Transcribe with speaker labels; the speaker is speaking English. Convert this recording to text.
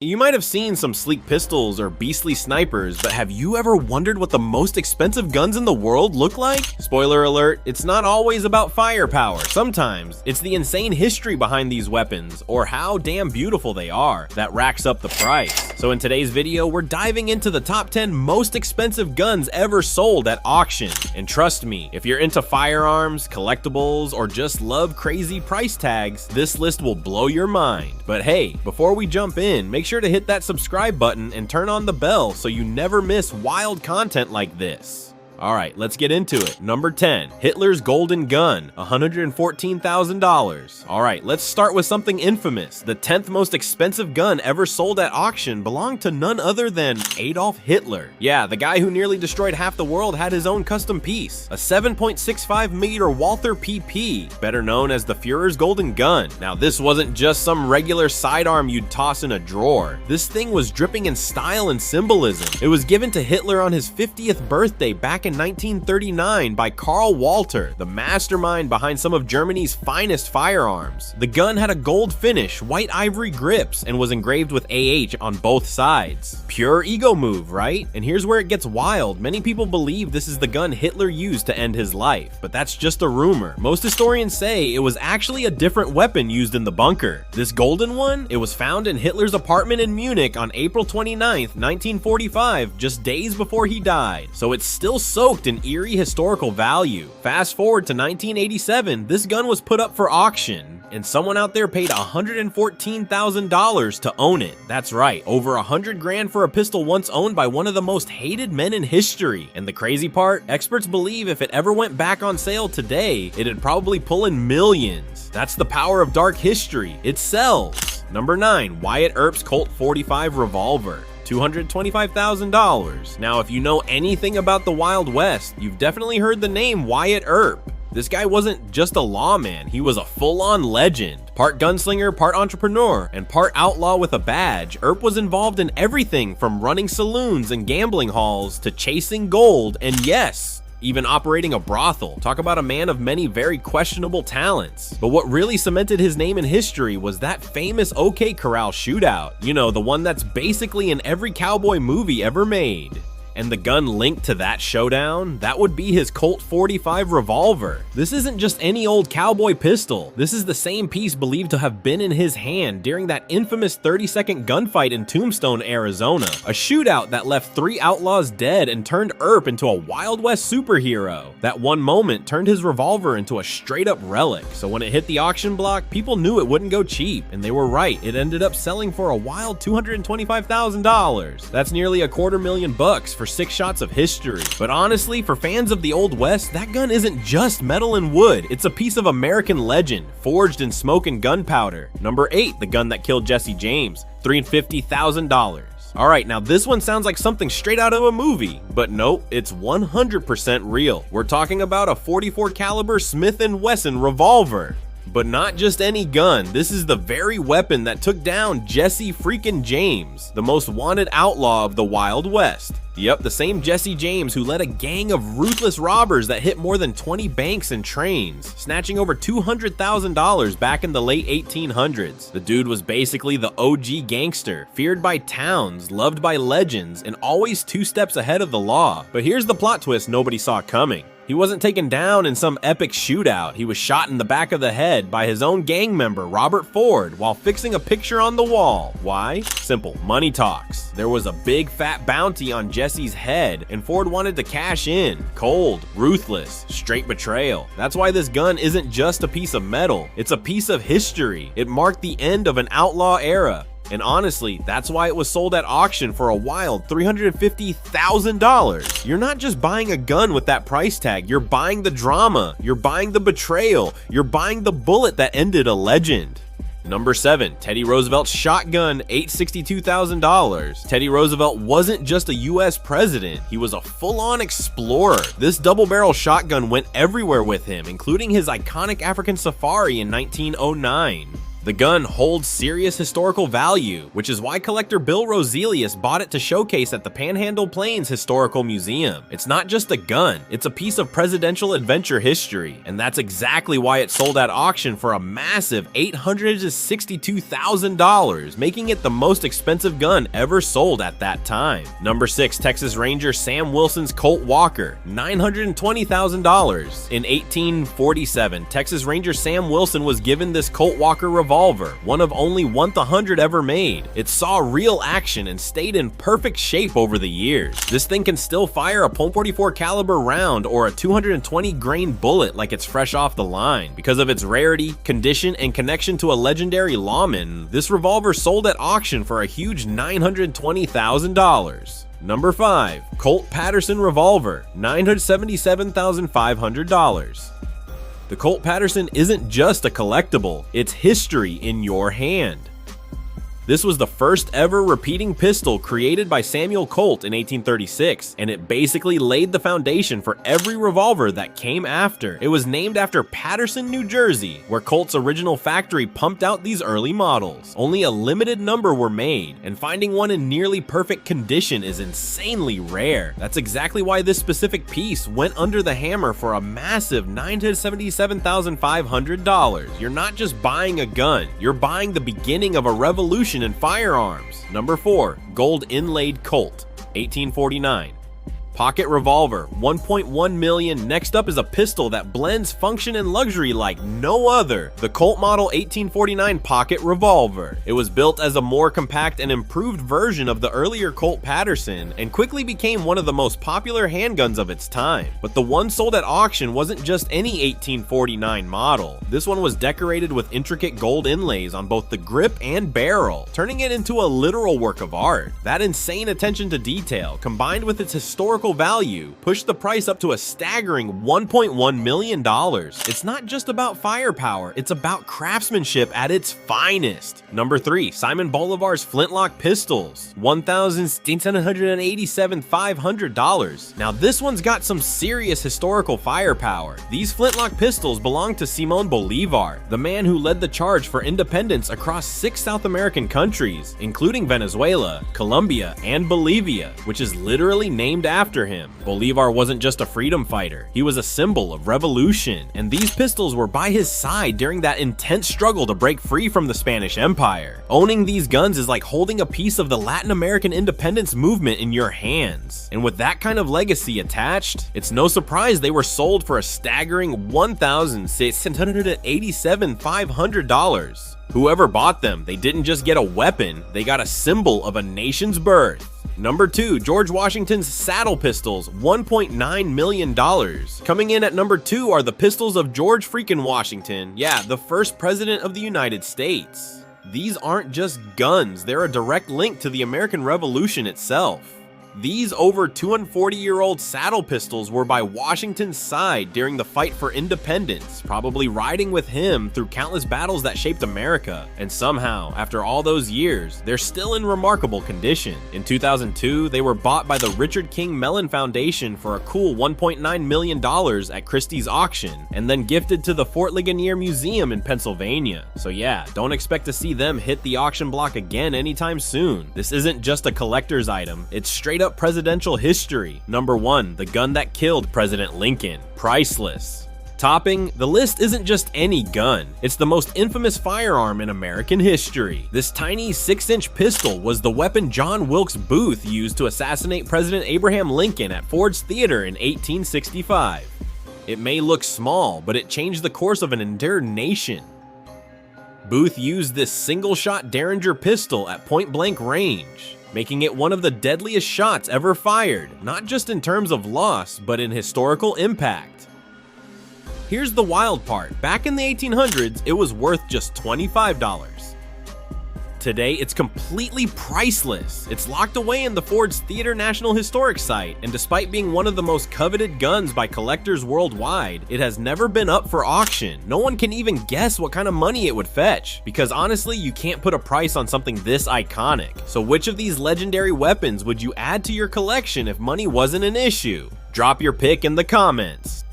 Speaker 1: You might have seen some sleek pistols or beastly snipers, but have you ever wondered what the most expensive guns in the world look like? Spoiler alert, it's not always about firepower. Sometimes it's the insane history behind these weapons, or how damn beautiful they are, that racks up the price. So in today's video, we're diving into the top 10 most expensive guns ever sold at auction. And trust me, if you're into firearms, collectibles, or just love crazy price tags, this list will blow your mind. But hey, before we jump in, make sure to hit that subscribe button and turn on the bell so you never miss wild content like this. Alright, let's get into it. Number 10, Hitler's Golden Gun, $114,000. Alright, let's start with something infamous. The 10th most expensive gun ever sold at auction belonged to none other than Adolf Hitler. Yeah, the guy who nearly destroyed half the world had his own custom piece, a 7.65mm Walther PP, better known as the Führer's Golden Gun. Now, this wasn't just some regular sidearm you'd toss in a drawer. This thing was dripping in style and symbolism. It was given to Hitler on his 50th birthday back in 1939 by Karl Walter, the mastermind behind some of Germany's finest firearms. The gun had a gold finish, white ivory grips, and was engraved with AH on both sides. Pure ego move, right? And here's where it gets wild. Many people believe this is the gun Hitler used to end his life, but that's just a rumor. Most historians say it was actually a different weapon used in the bunker. This golden one, it was found in Hitler's apartment in Munich on April 29th, 1945, just days before he died. So it's still soaked in eerie historical value. Fast forward to 1987, this gun was put up for auction, and someone out there paid $114,000 to own it. That's right, over 100 grand for a pistol once owned by one of the most hated men in history. And the crazy part, experts believe if it ever went back on sale today, it'd probably pull in millions. That's the power of dark history. It sells. Number 9, Wyatt Earp's Colt 45 Revolver, $225,000. Now, if you know anything about the Wild West, you've definitely heard the name Wyatt Earp. This guy wasn't just a lawman, he was a full-on legend. Part gunslinger, part entrepreneur, and part outlaw with a badge, Earp was involved in everything from running saloons and gambling halls to chasing gold, and yes, even operating a brothel. Talk about a man of many very questionable talents. But what really cemented his name in history was that famous OK Corral shootout. You know, the one that's basically in every cowboy movie ever made. And the gun linked to that showdown, that would be his Colt 45 Revolver. This isn't just any old cowboy pistol. This is the same piece believed to have been in his hand during that infamous 30-second gunfight in Tombstone, Arizona. A shootout that left 3 outlaws dead and turned Earp into a Wild West superhero. That one moment turned his revolver into a straight-up relic. So when it hit the auction block, people knew it wouldn't go cheap. And they were right, it ended up selling for a wild $225,000. That's nearly $250,000 for 6 shots of history. But honestly, for fans of the Old West, that gun isn't just metal and wood, it's a piece of American legend, forged in smoke and gunpowder. Number 8, the gun that killed Jesse James, $350,000. Alright, now this one sounds like something straight out of a movie, but nope, it's 100% real. We're talking about a .44 caliber Smith & Wesson revolver. But not just any gun, this is the very weapon that took down Jesse freaking James, the most wanted outlaw of the Wild West. Yep, the same Jesse James who led a gang of ruthless robbers that hit more than 20 banks and trains, snatching over $200,000 back in the late 1800s. The dude was basically the OG gangster, feared by towns, loved by legends, and always 2 steps ahead of the law. But here's the plot twist nobody saw coming. He wasn't taken down in some epic shootout. He was shot in the back of the head by his own gang member, Robert Ford, while fixing a picture on the wall. Why? Simple. Money talks. There was a big fat bounty on Jesse's head, and Ford wanted to cash in. Cold, ruthless, straight betrayal. That's why this gun isn't just a piece of metal. It's a piece of history. It marked the end of an outlaw era. And honestly, that's why it was sold at auction for a wild $350,000. You're not just buying a gun with that price tag, you're buying the drama, you're buying the betrayal, you're buying the bullet that ended a legend. Number 7, Teddy Roosevelt's shotgun, $862,000. Teddy Roosevelt wasn't just a US president, he was a full-on explorer. This double-barrel shotgun went everywhere with him, including his iconic African safari in 1909. The gun holds serious historical value, which is why collector Bill Roselius bought it to showcase at the Panhandle Plains Historical Museum. It's not just a gun, it's a piece of presidential adventure history, and that's exactly why it sold at auction for a massive $862,000, making it the most expensive gun ever sold at that time. Number 6, Texas Ranger Sam Wilson's Colt Walker, $920,000. In 1847, Texas Ranger Sam Wilson was given this Colt Walker revolver, one of only 100 ever made. It saw real action and stayed in perfect shape over the years. This thing can still fire a .44 caliber round or a 220 grain bullet like it's fresh off the line. Because of its rarity, condition, and connection to a legendary lawman, this revolver sold at auction for a huge $920,000. Number 5, Colt Patterson Revolver, $977,500. The Colt Patterson isn't just a collectible, it's history in your hand. This was the first ever repeating pistol created by Samuel Colt in 1836, and it basically laid the foundation for every revolver that came after. It was named after Patterson, New Jersey, where Colt's original factory pumped out these early models. Only a limited number were made, and finding one in nearly perfect condition is insanely rare. That's exactly why this specific piece went under the hammer for a massive $977,500. You're not just buying a gun, you're buying the beginning of a revolution in firearms. Number 4, Gold Inlaid Colt, 1849. Pocket Revolver, $1.1 million. Next up is a pistol that blends function and luxury like no other. The Colt Model 1849 Pocket Revolver. It was built as a more compact and improved version of the earlier Colt Patterson and quickly became one of the most popular handguns of its time. But the one sold at auction wasn't just any 1849 model. This one was decorated with intricate gold inlays on both the grip and barrel, turning it into a literal work of art. That insane attention to detail, combined with its historical value, pushed the price up to a staggering $1.1 million. It's not just about firepower, it's about craftsmanship at its finest. Number 3, Simon Bolivar's Flintlock Pistols, $1,787,500. Now this one's got some serious historical firepower. These Flintlock pistols belong to Simon Bolivar, the man who led the charge for independence across 6 South American countries, including Venezuela, Colombia, and Bolivia, which is literally named after him. Bolivar wasn't just a freedom fighter, he was a symbol of revolution, and these pistols were by his side during that intense struggle to break free from the Spanish Empire. Owning these guns is like holding a piece of the Latin American independence movement in your hands. And with that kind of legacy attached, it's no surprise they were sold for a staggering $1,687,500. Whoever bought them, they didn't just get a weapon, they got a symbol of a nation's birth. Number 2, George Washington's Saddle Pistols, $1.9 million. Coming in at number 2 are the pistols of George freaking Washington, yeah, the first president of the United States. These aren't just guns, they're a direct link to the American Revolution itself. These over 240-year-old saddle pistols were by Washington's side during the fight for independence, probably riding with him through countless battles that shaped America. And somehow, after all those years, they're still in remarkable condition. In 2002, they were bought by the Richard King Mellon Foundation for a cool $1.9 million at Christie's auction, and then gifted to the Fort Ligonier Museum in Pennsylvania. So yeah, don't expect to see them hit the auction block again anytime soon. This isn't just a collector's item, it's straight up presidential history. Number 1, the gun that killed President Lincoln, priceless. Topping the list isn't just any gun, it's the most infamous firearm in American history. This tiny 6-inch pistol was the weapon John Wilkes Booth used to assassinate President Abraham Lincoln at Ford's Theater in 1865. It may look small, but it changed the course of an entire nation. Booth used this single-shot Derringer pistol at point-blank range, making it one of the deadliest shots ever fired, not just in terms of loss, but in historical impact. Here's the wild part, back in the 1800s, it was worth just $25. Today, it's completely priceless. It's locked away in the Ford's Theater National Historic Site, and despite being one of the most coveted guns by collectors worldwide, it has never been up for auction. No one can even guess what kind of money it would fetch, because honestly, you can't put a price on something this iconic. So which of these legendary weapons would you add to your collection if money wasn't an issue? Drop your pick in the comments.